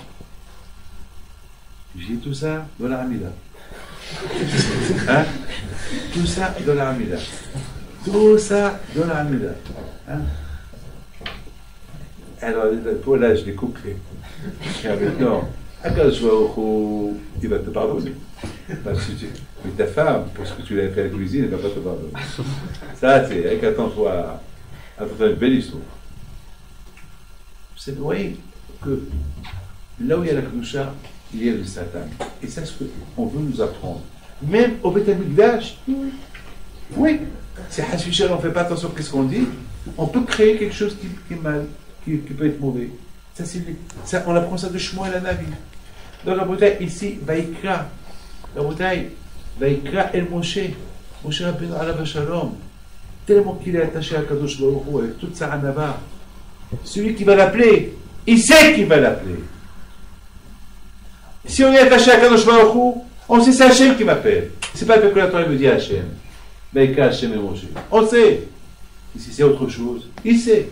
J'ai tout ça dans la Hamida. Hein? Tout ça dans la Hamida. Tout ça dans la Hamida. Hein? Alors, pour là, je l'ai coupé. Maintenant, Akadosh Baruch Hu, il va te pardonner. Mais ta femme, pour ce que tu l'as fait à la cuisine, elle ne va pas te pardonner. Ça, c'est avec attends-toi une belle histoire. Vous voyez que là où il y a la Kedusha, il y a le Satan. Et c'est ce qu'on veut nous apprendre. Même au Beit HaMikdash, Oui, si Hasfichel, on ne fait pas attention à ce qu'on dit, on peut créer quelque chose qui est mal, qui peut être mauvais. Ça, on apprend ça de Shmuel à Navi. Donc la bouteille ici, Vaikra. La bouteille, Vaikra El Moshe. Moshe Rabbeinu alav shalom. Tellement qu'il est attaché à Kadosh Baruch Hu avec toute sa anava. Celui qui va l'appeler, il sait qu'il va l'appeler. Si on est attaché à Kadosh Baruch Hu, on sait c'est Hachem qui m'appelle. C'est pas le calculateur qui me dit Hachem. Vaikra Hachem et Moshe. On sait. Et si c'est autre chose, il sait.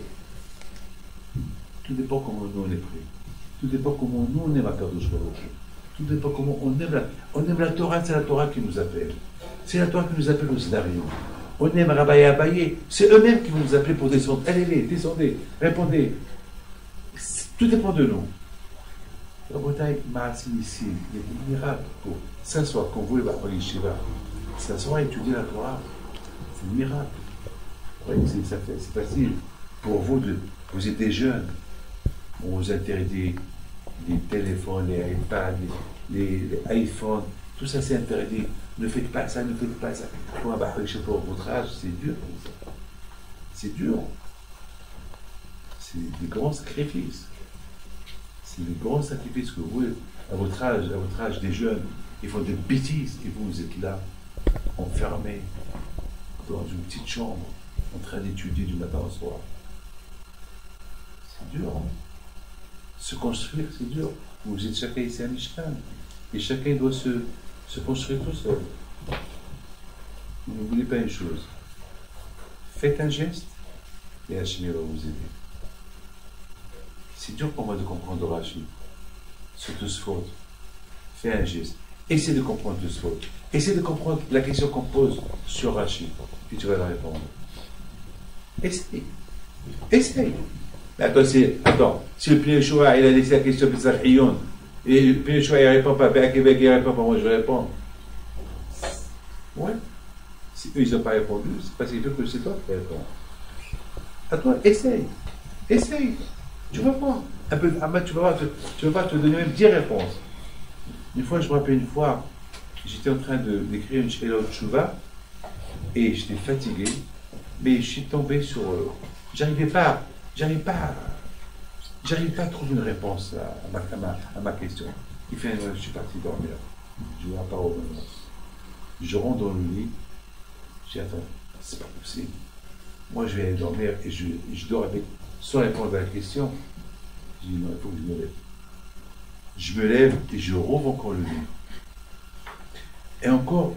Tout dépend comment nous on est pris. Tout dépend comment nous on aime à Kadosh Baruch Hu. Tout dépend comment on aime la Torah, c'est la Torah qui nous appelle. C'est la Torah qui nous appelle au scénario. On aime Rabbaye Abaye, c'est eux-mêmes qui vont nous appeler pour descendre. Allez, descendez, répondez. Tout dépend de nous. La bataille Maasim ici, il y a des miracles pour s'asseoir, quand vous voulez aller Yeshiva, s'asseoir et étudier la Torah. C'est un miracle. Ouais, c'est facile. Pour vous, vous êtes des jeunes. On vous interdit les téléphones, les iPads, les iPhones, tout ça c'est interdit. Ne faites pas ça, ne faites pas ça. Pour votre âge, c'est dur. C'est dur. C'est des grands sacrifices. C'est des grands sacrifices que vous, à votre âge des jeunes, ils font des bêtises et vous êtes là, enfermés, dans une petite chambre, en train d'étudier du matin au soir. C'est dur. Hein? Se construire, c'est dur. Vous êtes chacun ici à Mishkan. Et chacun doit se construire tout seul. N'oubliez pas une chose. Faites un geste et Hachem va vous aider. C'est dur pour moi de comprendre Rashi. Surtout ce faute. Fais un geste. Essaie de comprendre ce faute. Essaie de comprendre la question qu'on pose sur Rashi. Puis tu vas la répondre. Essaye. Essaye. Attends, si le Pnei Shoah, il a laissé la question de Sarhiyon, et le Pnei Shoah, il ne répond pas, il répond pas, moi je vais répondre. Ouais. Si eux, ils n'ont pas répondu, c'est parce qu'il veut que c'est toi qui réponds. À toi, essaye. Essaye. Tu vas voir. Un peu, tu vas voir, te donner même 10 réponses. Une fois, je me rappelle j'étais en train d'écrire une Sheila Tshuva, et j'étais fatigué, mais je suis tombé sur... J'arrivais pas à trouver une réponse à ma question. Il fait je suis parti dormir. Je ne vois pas revenir. Je rentre dans le lit. Je dis, attends, c'est pas possible. Moi, je vais aller dormir et je dors avec, sans répondre à la question. Je dis, non, il faut que je me lève. Je me lève et je rouvre encore le lit. Et encore,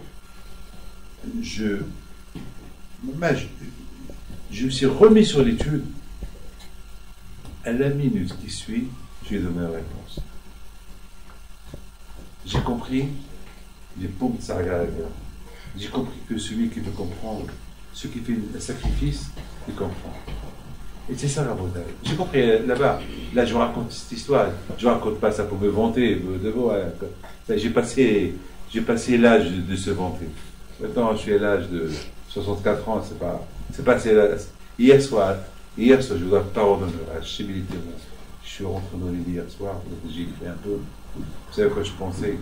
je me suis remis sur l'étude. À la minute qui suit, je lui ai donné la réponse. J'ai compris, j'ai compris que celui qui veut comprendre, celui qui fait un sacrifice, il comprend. Et c'est ça la bataille. J'ai compris là-bas. Là, je vous raconte cette histoire. Je ne raconte pas ça pour me vanter. J'ai passé l'âge de se vanter. Maintenant, je suis à l'âge de 64 ans. C'est pas hier soir, je vous pardonne à Chibilité. Je suis rentré dans les lits hier soir, j'ai écrit un peu. Vous savez quoi je pensais?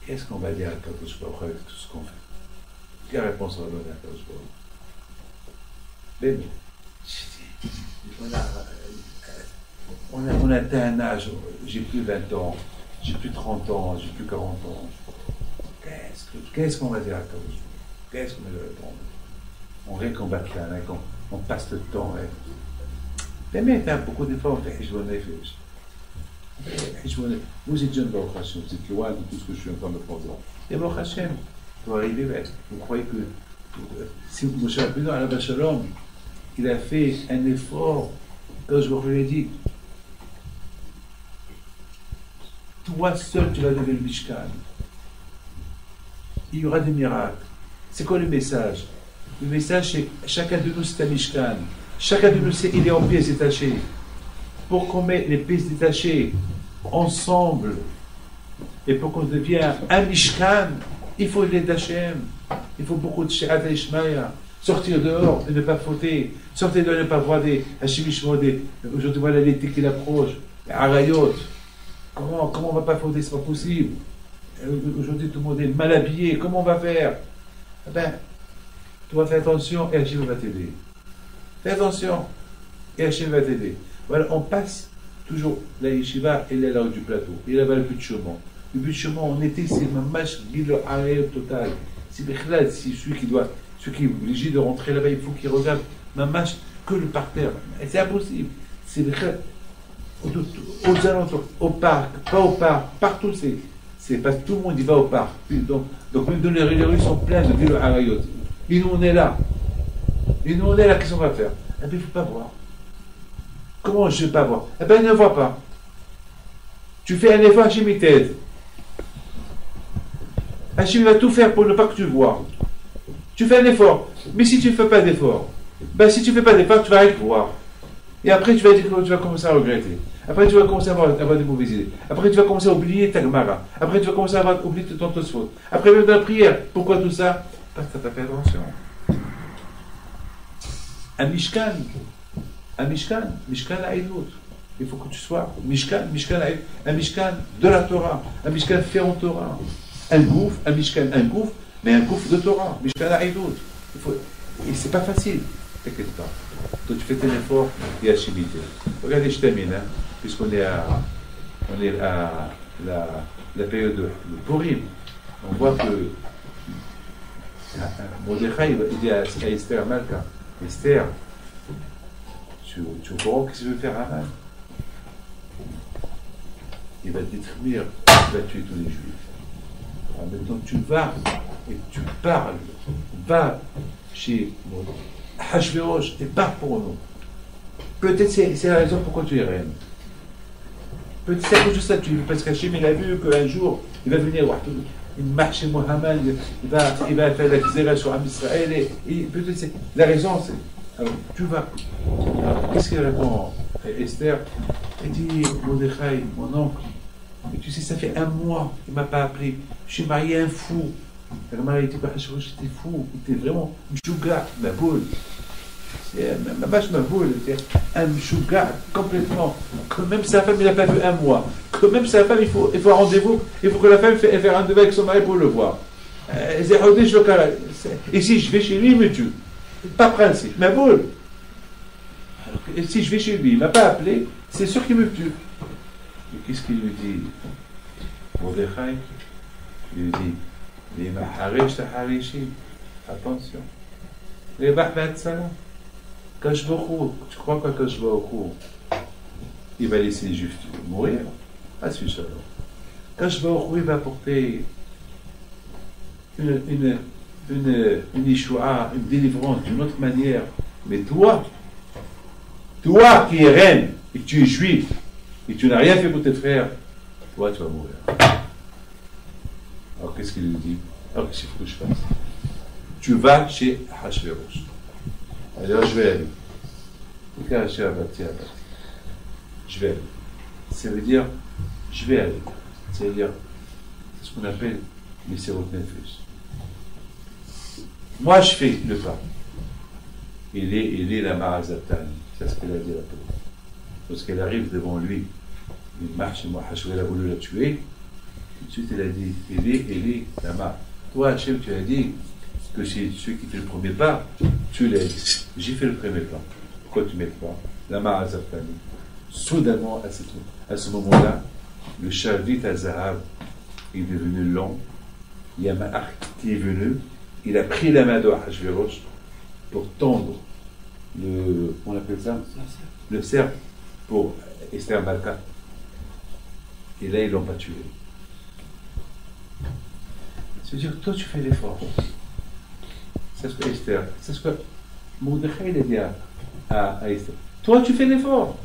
Qu'est-ce qu'on va dire à Kadosh Baruch Hu avec tout ce qu'on fait? Quelle réponse on va donner à Kadosh Baruch Hu? On a atteint un âge, j'ai plus 20 ans, j'ai plus 30 ans, j'ai plus 40 ans. Qu'est-ce qu'on va dire à Kadosh Baruch Hu? Qu'est-ce qu'on va répondre? On récombat là, on passe le temps. Mais beaucoup d'efforts, on fait vous êtes jeune, Baruch Hashem, vous êtes loin de tout ce que je suis en train de faire. Et Baruch Hashem, pour arriver, vous croyez que si Moshe Rabbeinu alav shalom, il a fait un effort, quand je vous l'ai dit, toi seul tu vas lever le Mishkan. Il y aura des miracles. C'est quoi le message? Le message, c'est chacun de nous, c'est un Mishkan. Chacun de nous, il est en pièces détachées. Pour qu'on mette les pièces détachées ensemble et pour qu'on devienne un Mishkan, il faut l'aide d'Hachem. Il faut beaucoup de She'at Ishmaïa. Sortir dehors et ne pas fauter. Sortir dehors et ne pas voir des Hachim Ishmael. Aujourd'hui, voilà l'été qui approche. Arayot. Comment on ne va pas fauter? C'est pas possible. Aujourd'hui, tout le monde est mal habillé. Comment on va faire? Eh ben, toi, fais attention et Hachem va t'aider. Fais attention et Hachem va t'aider. Voilà, on passe toujours la yeshiva, elle est là du plateau. Et là-bas, le but de chemin. Le but de chemin en été, c'est ma mâche guide arrêt total. C'est celui qui est obligé de rentrer là-bas, il faut qu'il regarde ma mâche que le parterre. C'est impossible. C'est aux alentours, au parc, pas au parc, partout c'est parce que tout le monde y va au parc. Donc même dans les rues sont pleines de villes arayot. Et nous on est là. Qu'est-ce qu'on va faire? Eh bien, il ne faut pas voir. Comment je ne vais pas voir? Eh bien, ne vois pas. Tu fais un effort, Hachem il t'aide. Hachem va tout faire pour ne pas que tu vois. Tu fais un effort. Mais si tu ne fais pas d'effort, ben si tu ne fais pas d'effort, tu vas rien voir. Et après, tu vas commencer à regretter. Après, tu vas commencer à avoir des mauvaises idées. Après, tu vas commencer à oublier ta Gemara. Après, tu vas commencer à oublier ton Tosfot. Après, même dans la prière. Pourquoi tout ça? Parce que tu n'as pas fait attention. Un Mishkan Aïdout. Il faut que tu sois un Mishkan de la Torah. Un Mishkan fait en Torah. Un gouffre, mais un gouffre de Torah. Mishkan Aïdout. Et c'est pas facile. T'inquiète pas. Toi, tu fais tes efforts et Hachimité. Regardez, je termine, hein, puisqu'on est à la période de Purim. On voit que Mordechai il dit à Esther Malka, Esther, tu es au courant qu'est-ce qu'il veut faire Haman? Il va détruire, il va tuer tous les Juifs. Alors maintenant, tu vas et tu parles, va chez Hachvérosh et parle pour nous. Peut-être c'est la raison pourquoi tu es reine. Peut-être c'est à cause de ça, parce qu'Hachem il a vu qu'un jour il va venir, il marche chez Mohammed, il va faire la xéra sur Am Israël, et peut-être c'est la raison, c'est. Alors tu vas. Alors, qu'est-ce qu'elle répond Esther? Elle dit Mordechai, mon oncle, et tu sais, ça fait 1 mois qu'il ne m'a pas appelé. Je suis marié à un fou. Elle m'a dit j'étais fou, j'étais vraiment Mchouga, ma boule. Ma vache, ma boule, c'était un Mchouga complètement. Quand même sa femme, il n'a pas vu 1 mois. Quand même sa femme, il faut un rendez-vous, il faut que la femme fasse un rendez-vous avec son mari pour le voir. Et si je vais chez lui, il me tue. Pas principe, ma boule. Et si je vais chez lui, il ne m'a pas appelé, c'est sûr qu'il me tue. Et qu'est-ce qu'il lui dit Mordechai? Il lui dit les maharish taharishi, attention. Les bahbatsala, Kashbochou, tu crois quoi Kashbochou? Il va laisser les Juifs mourir? Pas celui seul. Kashbochou, il va apporter une Yeshua, une délivrance d'une autre manière. Mais toi qui es reine, et que tu es juif, et que tu n'as rien fait pour tes frères, toi tu vas mourir. Alors qu'est-ce qu'il lui dit? Alors qu'est-ce qu'il faut que je fasse? Tu vas chez Hachvérosh. Alors je vais aller. Je vais aller. Ça veut dire, je vais aller. C'est-à-dire, c'est ce qu'on appelle les sérot nefesh. Moi je fais le pas. Il est la Marazatan. C'est ce qu'elle a dit à la pauvre. Lorsqu'elle arrive devant lui, il marche chez moi, Hachvérosh a voulu la tuer. Tout de suite, elle a dit, il est la main. Toi, Hachem, tu as dit que c'est celui qui fait le premier pas, tu l'aides. J'ai fait le premier pas. Pourquoi tu ne m'aides pas? La main à Zaftani. Soudainement, à ce moment-là, le Shavit à Zahav est devenu long. Il y a un arc qui est venu. Il a pris la main de Hachvérosh pour tendre on appelle ça? Le cerf pour Esther Malka. Et là, ils ne l'ont pas tué. C'est-à-dire que toi, tu fais l'effort. C'est ce que Esther, c'est ce que Mordechai il a dit à Esther. Toi, tu fais l'effort.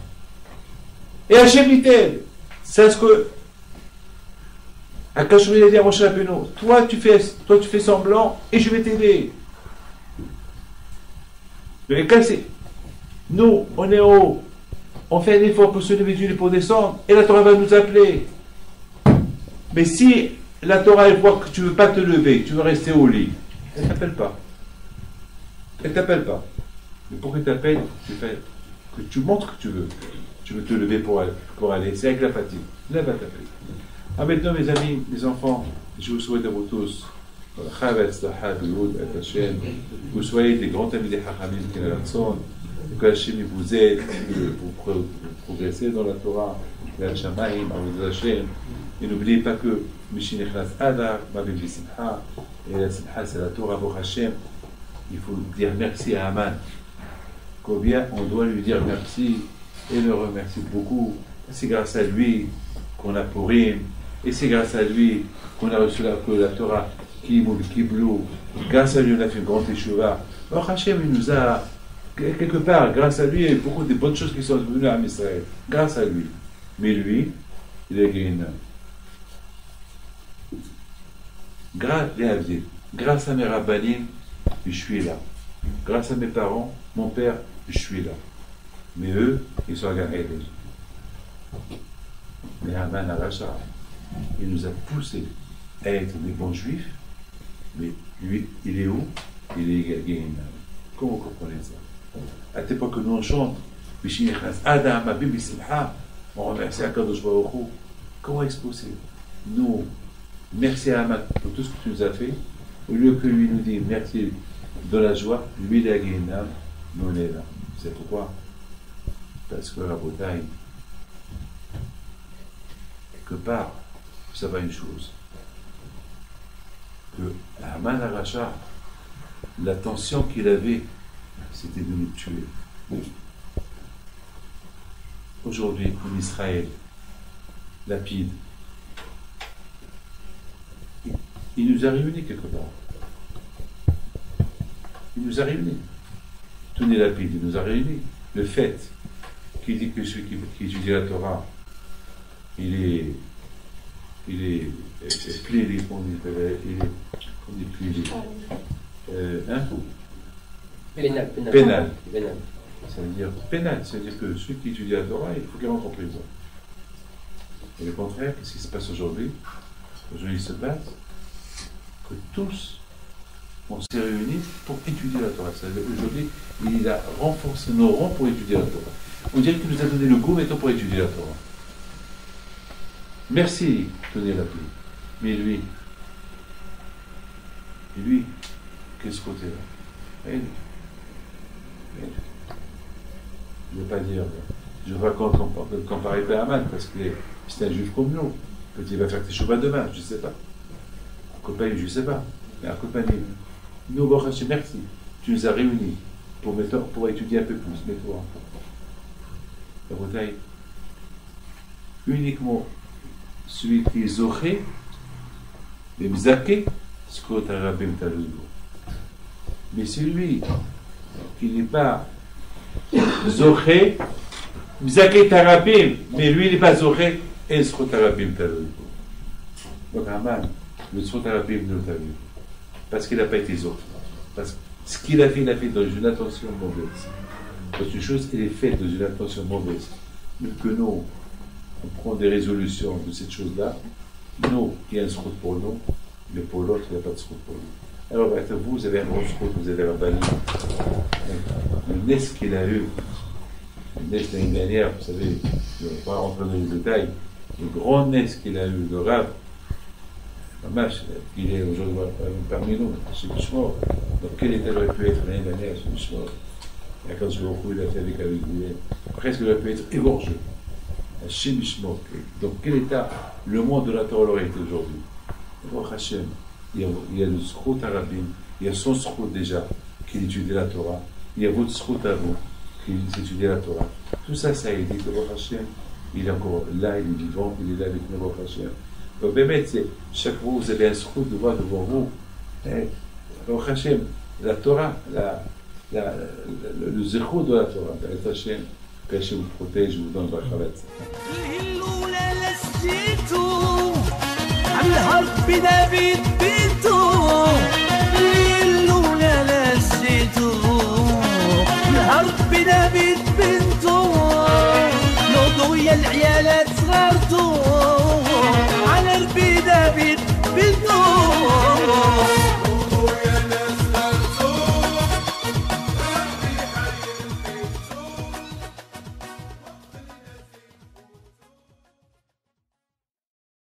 Et Hachem il t'aide. C'est ce que Akash il a dit à Moshe Rabbeinu. Toi, tu fais semblant et je vais t'aider. Nous, on est haut. On fait un effort pour se lever du lit pour descendre et la Torah va nous appeler. Mais si la Torah, elle voit que tu ne veux pas te lever, que tu veux rester au lit, elle ne t'appelle pas. Elle ne t'appelle pas. Mais pour qu'elle t'appelle, que tu montres que tu veux te lever pour aller. C'est avec la fatigue. Là, elle va t'appeler. Ah, maintenant, mes amis, mes enfants, je vous souhaite à vous tous que vous soyez des grands amis des Hachamim qui que Hachem vous aide, que vous progressez dans la Torah, la Shamaim, Hachem. Et n'oubliez pas que Mishinechnas Adar, Mabim Simcha, et la Simcha c'est la Torah pour Hachem. Il faut dire merci à Aman. Combien on doit lui dire merci et le remercier beaucoup. C'est grâce à lui qu'on a Purim, et c'est grâce à lui qu'on a reçu la Torah Kiblou. Grâce à lui, on a fait une grande Teshuvah. Alors Hachem, il nous a, quelque part, grâce à lui, il y a beaucoup de bonnes choses qui sont venues à Israël. Grâce à lui. Mais lui, il est Guéhinam. Grâce à mes rabbanim, je suis là. Grâce à mes parents, mon père, je suis là. Mais eux, ils sont à Gaël. Mais Haman al-Rashar, il nous a poussés à être des bons juifs, mais lui, il est où? Il est Guéhinam. Comment vous comprenez ça? À l'époque que nous on chante, Adam, Abim, Simcha, on remercie Akadosh Baruch Hu. Comment est-ce possible? Nous, merci à Haman pour tout ce que tu nous as fait. Au lieu que lui nous dise merci de la joie, lui il est à Guéhinam, nous on est là. C'est pourquoi? Parce que la bataille, quelque part, vous savez une chose, que Haman al-Rashar, l'attention qu'il avait, c'était de nous tuer. Aujourd'hui, en Israël, Lapide, il nous a réunis quelque part. Il nous a réunis. Tony Lapide, il nous a réunis. Le fait qu'il dit que celui qui étudie la Torah, il est plié, on dit plié. Pénal. Ça veut dire pénal, c'est-à-dire que celui qui étudie la Torah, il faut qu'il rentre en prison. Et le contraire, qu'est-ce qui se passe aujourd'hui? Aujourd'hui, il se passe que tous, on s'est réunis pour étudier la Torah. C'est-à-dire qu'aujourd'hui, il a renforcé nos rangs pour étudier la Torah. On dirait qu'il nous a donné le goût maintenant pour étudier la Torah. Merci, tenez la pluie. Mais lui, qu'est-ce côté-là? Je ne veux pas dire, je ne veux pas comparer à Haman, parce que c'est un juif comme nous. Peut-être qu'il va faire tes chevaux demain, je ne sais pas. Un copain, je ne sais pas. Mais un copain, nous, Baruch Hashem, merci. Tu nous as réunis pour étudier un peu plus. Mais toi, la bataille, uniquement celui qui est zoché, les mzaké, skot arabim taloudo. Mais celui qui n'est pas zoché, mzaké tarabim, mais lui il n'est pas zoché, et skot arabim taloudo. Donc Haman, le skot arabim ne l'a vu. Parce qu'il n'a pas été zoché. Parce que ce qu'il a fait, il a fait dans une intention mauvaise. Parce qu'une chose, elle est faite dans une intention mauvaise. Mais que nous, on prend des résolutions de cette chose-là, nous, il y a un srout pour nous, mais pour l'autre, il n'y a pas de srout pour nous. Alors, vous avez un grand srout, vous avez un bali. Le nez qu'il a eu, le nez l'année dernière, vous savez, je ne vais pas rentrer dans les détails, le grand nez qu'il a eu, le rab, il est aujourd'hui parmi nous, chez Bishmor. Donc, quel état aurait pu être l'année dernière chez Bishmor? Et quand je vois il a fait avec presque il aurait pu être égorgé. Chez Bishmor. Donc, quel état le monde de la Torah aurait été aujourd'hui? Hachem, il y a le srout arabim, il y a son srout déjà qui étudie la Torah, il y a votre srout à vous qui étudie la Torah. Tout ça, ça a aidé que Hachem, il est encore là, il est vivant, il est là avec nous, Hachem. Donc, chaque fois vous avez un srout devant vous. Donc, Hachem, la Torah, le zéro de la Torah, Hachem, que Hachem vous protège, vous donne la chavet. العيالات صغرتو على البيدة